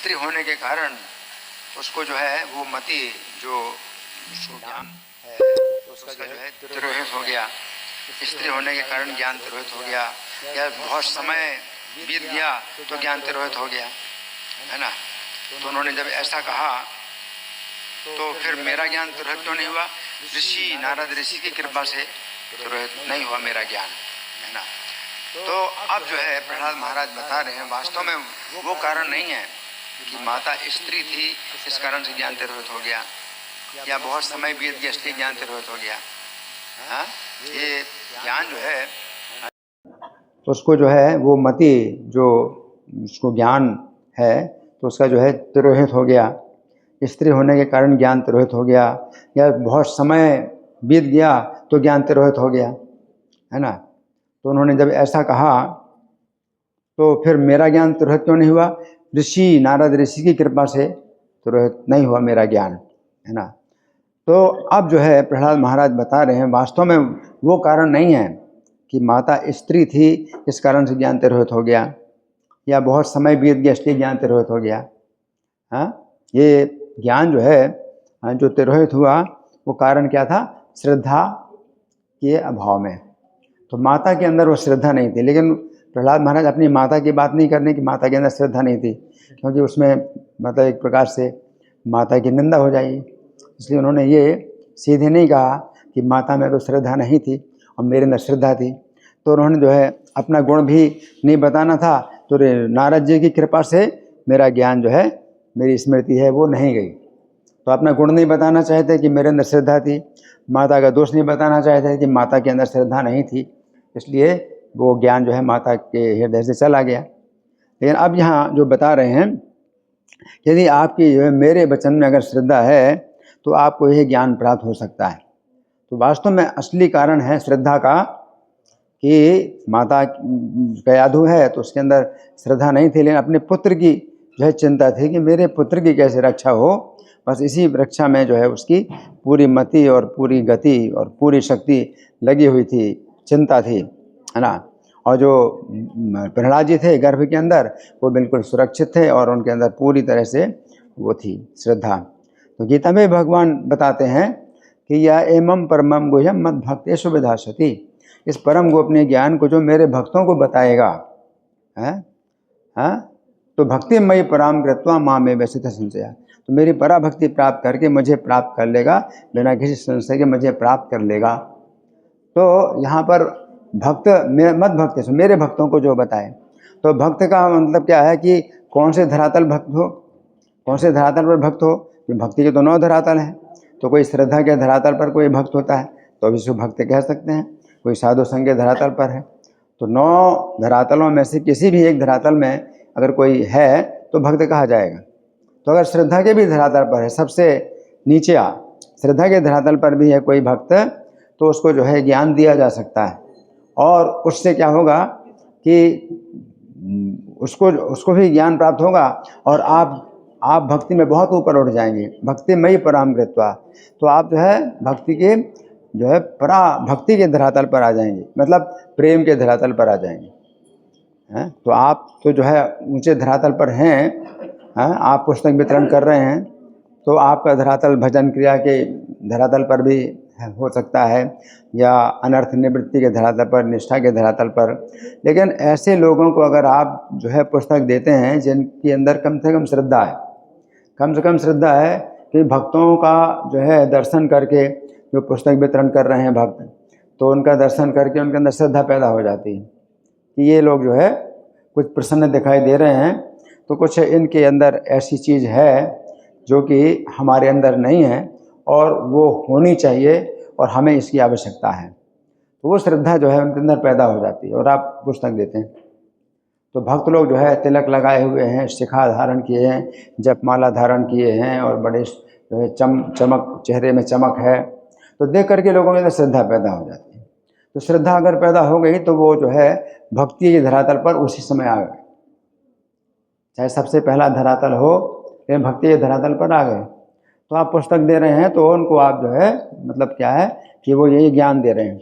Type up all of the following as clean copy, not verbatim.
स्त्री होने के कारण उसको जो है वो मति जो उसको ज्ञान है तो उसका जो है तिरोहित हो गया। स्त्री होने के कारण ज्ञान तिरोहित हो गया, या बहुत समय बीत गया तो ज्ञान तिरोहित हो गया, है ना। तो उन्होंने जब ऐसा कहा तो फिर मेरा ज्ञान तिरोहित क्यों नहीं हुआ? ऋषि नारद ऋषि की कृपा से तिरोहित नहीं हुआ मेरा ज्ञान, है ना। तो अब जो है प्रहलाद महाराज बता रहे हैं वास्तव में वो कारण नहीं है कि माता स्त्री थी इस कारण से ज्ञान तिरोहित हो गया, या बहुत समय बीत गया इसलिए ज्ञान तिरोहित हो गया। हाँ, ये ज्ञान जो है उसको जो है वो मति जो उसको ज्ञान है तो उसका जो है तिरोहित हो गया। स्त्री होने के कारण ज्ञान तिरोहित हो गया, या बहुत समय बीत गया तो ज्ञान तिरोहित हो गया, है ना। तो उन्होंने जब ऐसा कहा तो फिर मेरा ज्ञान तिरोहित क्यों नहीं हुआ? ऋषि नारद ऋषि की कृपा से तिरोहित नहीं हुआ मेरा ज्ञान, है ना। तो अब जो है प्रहलाद महाराज बता रहे हैं वास्तव में वो कारण नहीं है कि माता स्त्री थी इस कारण से ज्ञान तिरोहित हो गया, या बहुत समय बीत गया इसलिए ज्ञान तिरोहित हो गया। हाँ, ये ज्ञान जो है जो तिरोहित हुआ वो कारण क्या था? श्रद्धा के अभाव में। तो माता के अंदर वो श्रद्धा नहीं थी, लेकिन प्रहलाद महाराज अपनी माता की बात नहीं करने की माता के अंदर श्रद्धा नहीं थी, क्योंकि उसमें मतलब एक प्रकार से माता की निंदा हो जाएगी। इसलिए उन्होंने ये सीधे नहीं कहा कि माता में तो श्रद्धा नहीं थी और मेरे अंदर श्रद्धा थी। तो उन्होंने जो है अपना गुण भी नहीं बताना था, तो नारद जी की कृपा से मेरा ज्ञान जो है मेरी स्मृति है वो नहीं गई। तो अपना गुण नहीं बताना चाहते कि मेरे अंदर श्रद्धा थी, माता का दोष नहीं बताना चाहते कि माता के अंदर श्रद्धा नहीं थी, इसलिए वो ज्ञान जो है माता के हृदय से चला गया। लेकिन अब यहाँ जो बता रहे हैं, यदि आपकी जो है मेरे वचन में अगर श्रद्धा है तो आपको यह ज्ञान प्राप्त हो सकता है। तो वास्तव में असली कारण है श्रद्धा का कि माता का यादव है तो उसके अंदर श्रद्धा नहीं थी, लेकिन अपने पुत्र की जो है चिंता थी कि मेरे पुत्र की कैसे रक्षा हो। बस इसी रक्षा में जो है उसकी पूरी मति और पूरी गति और पूरी शक्ति लगी हुई थी, चिंता थी, है ना। और जो प्रहलाद जी थे गर्भ के अंदर वो बिल्कुल सुरक्षित थे और उनके अंदर पूरी तरह से वो थी श्रद्धा। तो गीता में भगवान बताते हैं कि या एमं परमं गुह्यम मद भक्तेषु विधास्यति, इस परम गोपनीय ज्ञान को जो मेरे भक्तों को बताएगा, है तो भक्ति मयि पराम कृत्वा माँ में व्यसित संशया, तो मेरी पराभक्ति प्राप्त करके मुझे प्राप्त कर लेगा, बिना किसी संशय के मुझे प्राप्त कर लेगा। तो यहाँ पर भक्त मद भक्त मेरे भक्तों को जो बताए, तो भक्त का मतलब क्या है कि कौन से धरातल भक्त हो, कौन से धरातल पर भक्त हो। कि भक्ति के तो 9 धरातल हैं, तो कोई श्रद्धा के धरातल पर कोई भक्त होता है तो अभी इसको भक्त कह सकते हैं, कोई साधु संग के धरातल पर है। तो 9 धरातलों में से किसी भी एक धरातल में अगर कोई है तो भक्त कहा जाएगा। तो अगर श्रद्धा के भी धरातल पर है, सबसे नीचे श्रद्धा के धरातल पर भी है कोई भक्त, तो उसको जो है ज्ञान दिया जा सकता है। और उससे क्या होगा कि उसको भी ज्ञान प्राप्त होगा और आप भक्ति में बहुत ऊपर उठ जाएंगे। भक्ति मयि पराम कृत्वा, तो आप जो है भक्ति के जो है भक्ति के धरातल पर आ जाएंगे, मतलब प्रेम के धरातल पर आ जाएंगे। तो आप तो जो है ऊंचे धरातल पर हैं, आप पुस्तक वितरण कर रहे हैं तो आपका धरातल भजन क्रिया के धरातल पर भी हो सकता है, या अनर्थ निवृत्ति के धरातल पर, निष्ठा के धरातल पर। लेकिन ऐसे लोगों को अगर आप जो है पुस्तक देते हैं जिनके अंदर कम से कम श्रद्धा है, कम से कम श्रद्धा है कि भक्तों का जो है दर्शन करके, जो पुस्तक वितरण कर रहे हैं भक्त, तो उनका दर्शन करके उनके अंदर श्रद्धा पैदा हो जाती है कि ये लोग जो है कुछ प्रसन्न दिखाई दे रहे हैं, तो कुछ इनके अंदर ऐसी चीज़ है जो कि हमारे अंदर नहीं है और वो होनी चाहिए और हमें इसकी आवश्यकता है। तो वो श्रद्धा जो है उनके अंदर पैदा हो जाती है और आप पुस्तक देते हैं। तो भक्त लोग जो है तिलक लगाए हुए हैं, शिखा धारण किए हैं, जपमाला धारण किए हैं और बड़े जो है चमक, चेहरे में चमक है, तो देख करके लोगों के अंदर श्रद्धा पैदा हो जाती है। तो श्रद्धा अगर पैदा हो गई तो वो जो है भक्ति के धरातल पर उसी समय आ गए, चाहे सबसे पहला धरातल हो, लेकिन भक्ति के धरातल पर आ गए। तो आप पुस्तक दे रहे हैं तो उनको आप जो है मतलब क्या है कि वो यही ज्ञान दे रहे हैं।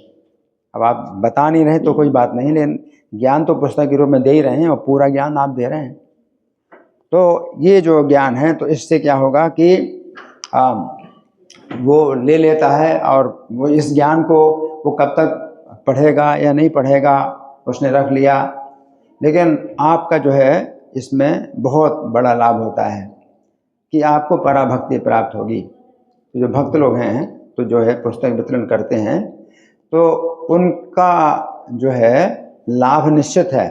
अब आप बता नहीं रहे तो कोई बात नहीं, लेकिन ज्ञान तो पुस्तक के रूप में दे ही रहे हैं और पूरा ज्ञान आप दे रहे हैं। तो ये जो ज्ञान है, तो इससे क्या होगा कि वो ले लेता है और वो इस ज्ञान को वो कब तक पढ़ेगा या नहीं पढ़ेगा, उसने रख लिया। लेकिन आपका जो है इसमें बहुत बड़ा लाभ होता है कि आपको पराभक्ति प्राप्त होगी। तो जो भक्त लोग हैं तो जो है पुस्तक वितरण करते हैं, तो उनका जो है लाभ निश्चित है।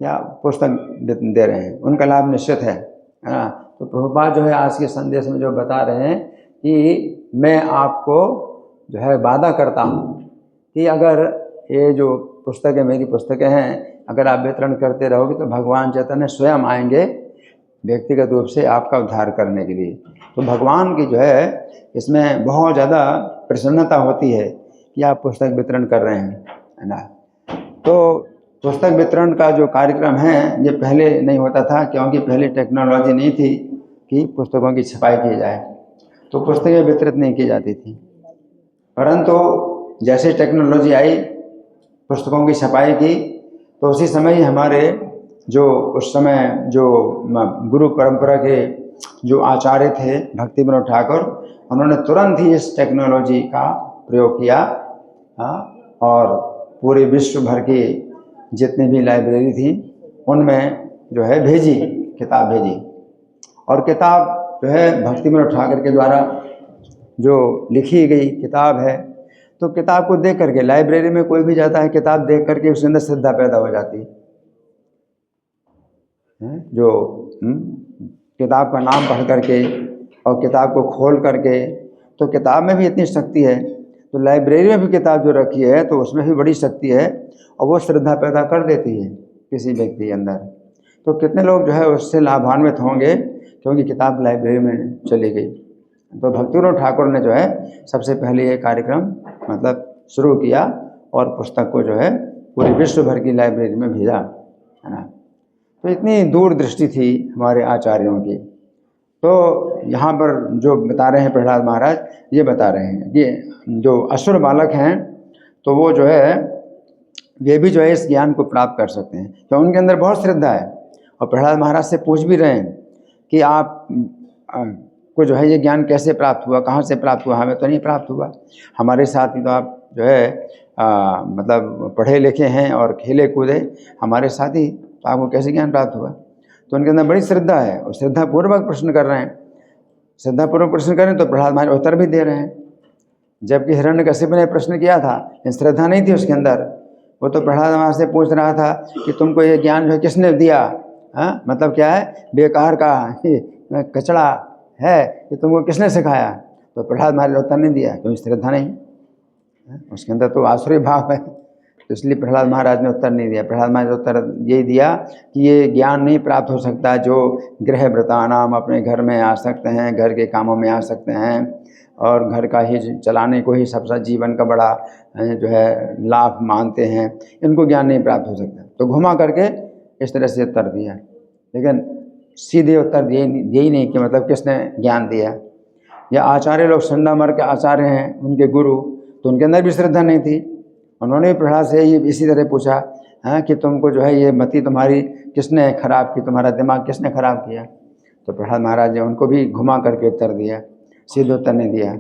या पुस्तक दे रहे हैं, उनका लाभ निश्चित है ना। तो प्रभुपाद जो है आज के संदेश में जो बता रहे हैं कि मैं आपको जो है वादा करता हूँ कि अगर ये जो पुस्तकें मेरी पुस्तकें हैं, अगर आप वितरण करते रहोगे तो भगवान चैतन्य स्वयं आएंगे व्यक्तिगत रूप से आपका उद्धार करने के लिए। तो भगवान की जो है इसमें बहुत ज़्यादा प्रसन्नता होती है कि आप पुस्तक वितरण कर रहे हैं, है ना। तो पुस्तक वितरण का जो कार्यक्रम है ये पहले नहीं होता था, क्योंकि पहले टेक्नोलॉजी नहीं थी कि पुस्तकों की छपाई की जाए, तो पुस्तकें वितरित नहीं की जाती थी। परंतु जैसे टेक्नोलॉजी आई, पुस्तकों की छपाई की, तो उसी समय ही हमारे जो उस समय जो गुरु परंपरा के जो आचार्य थे भक्ति विनोद ठाकुर, उन्होंने तुरंत ही इस टेक्नोलॉजी का प्रयोग किया और पूरे विश्व भर की जितनी भी लाइब्रेरी थी उनमें जो है भेजी, किताब भेजी। और किताब जो है भक्ति विनोद ठाकुर के द्वारा जो लिखी गई किताब है, तो किताब को देख करके लाइब्रेरी में कोई भी जाता है, किताब देख करके उसके अंदर श्रद्धा पैदा हो जाती है। जो किताब का नाम पढ़ करके और किताब को खोल करके, तो किताब में भी इतनी शक्ति है, तो लाइब्रेरी में भी किताब जो रखी है तो उसमें भी बड़ी शक्ति है और वो श्रद्धा पैदा कर देती है किसी व्यक्ति के अंदर। तो कितने लोग जो है उससे लाभान्वित होंगे क्योंकि किताब लाइब्रेरी में चली गई। तो भक्ति विनोद ठाकुर ने जो है सबसे पहले ये कार्यक्रम मतलब शुरू किया और पुस्तक को जो है पूरे विश्व भर की लाइब्रेरी में भेजा, है ना। तो इतनी दूरदृष्टि थी हमारे आचार्यों की। तो यहाँ पर जो बता रहे हैं प्रहलाद महाराज, ये बता रहे हैं कि जो असुर बालक हैं तो वो जो है ये भी जो है इस ज्ञान को प्राप्त कर सकते हैं, तो उनके अंदर बहुत श्रद्धा है। और प्रहलाद महाराज से पूछ भी रहे हैं कि आप को जो है ये ज्ञान कैसे प्राप्त हुआ, कहाँ से प्राप्त हुआ, हमें तो नहीं प्राप्त हुआ, हमारे साथ ही तो आप जो है मतलब पढ़े लिखे हैं और खेले कूदे हमारे साथ ही, तो आपको कैसे ज्ञान प्राप्त हुआ। तो उनके अंदर बड़ी श्रद्धा है और श्रद्धापूर्वक प्रश्न कर रहे हैं। श्रद्धापूर्वक प्रश्न करें तो प्रहलाद महाराज उत्तर भी दे रहे हैं, जबकि हिरण्यकशिपु ने प्रश्न किया था लेकिन श्रद्धा नहीं थी उसके अंदर। वो तो प्रहलाद महाराज से पूछ रहा था कि तुमको ये ज्ञान जो है किसने दिया, मतलब क्या है, बेकार का कचड़ा है, कि तुमको किसने सिखाया। तो प्रहलाद महाराज उत्तर नहीं दिया क्योंकि श्रद्धा नहीं, उसके अंदर तो आसुरी भाव है, तो इसलिए प्रहलाद महाराज ने उत्तर नहीं दिया। प्रहलाद महाराज ने उत्तर यही दिया कि ये ज्ञान नहीं प्राप्त हो सकता जो गृह व्रतानाम अपने घर में आ सकते हैं, घर के कामों में आ सकते हैं और घर का ही चलाने को ही सबसे जीवन का बड़ा जो है लाभ मानते हैं, इनको ज्ञान नहीं प्राप्त हो सकता। तो घुमा करके इस तरह से उत्तर दिया, लेकिन सीधे उत्तर यही नहीं कि मतलब किसने ज्ञान दिया। या आचार्य लोग संडामर के आचार्य हैं, उनके गुरु, तो उनके अंदर भी श्रद्धा नहीं थी। उन्होंने भी प्रहलाद से इसी तरह पूछा कि तुमको जो है ये मति तुम्हारी किसने खराब की, तुम्हारा दिमाग किसने खराब किया। तो प्रहलाद महाराज ने उनको भी घुमा करके उत्तर दिया, सीधे उत्तर नहीं दिया।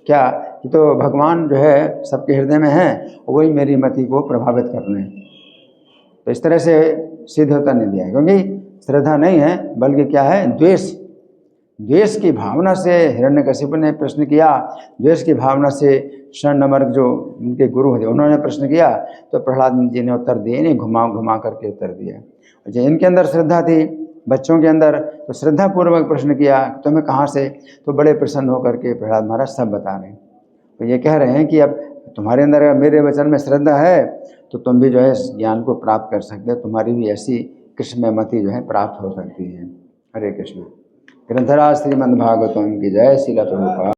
क्या कि तो भगवान जो है सबके हृदय में है, वही मेरी मति को प्रभावित कर रहे हैं। तो इस तरह से सीधे उत्तर नहीं दिया, क्योंकि श्रद्धा नहीं है बल्कि क्या है, द्वेष। द्वेष की भावना से हिरण्यकशिपु ने प्रश्न किया, द्वेष की भावना से संडामर्क जो उनके गुरु थे उन्होंने प्रश्न किया, तो प्रहलाद जी ने उत्तर दिए नहीं, घुमा करके उत्तर दिया। जो इनके अंदर श्रद्धा थी, बच्चों के अंदर, तो श्रद्धापूर्वक प्रश्न किया तुम्हें कहाँ से, तो बड़े प्रसन्न होकर के प्रहलाद महाराज सब बता रहे हैं। तो ये कह रहे हैं कि अब तुम्हारे अंदर अगर मेरे वचन में श्रद्धा है तो तुम भी जो है ज्ञान को प्राप्त कर सकते हो, तुम्हारी भी ऐसी कृष्णमति जो है प्राप्त हो सकती है। हरे कृष्ण। ग्रंथराज श्रीमद्भागवतम की जय। श्रील प्रभुपाद।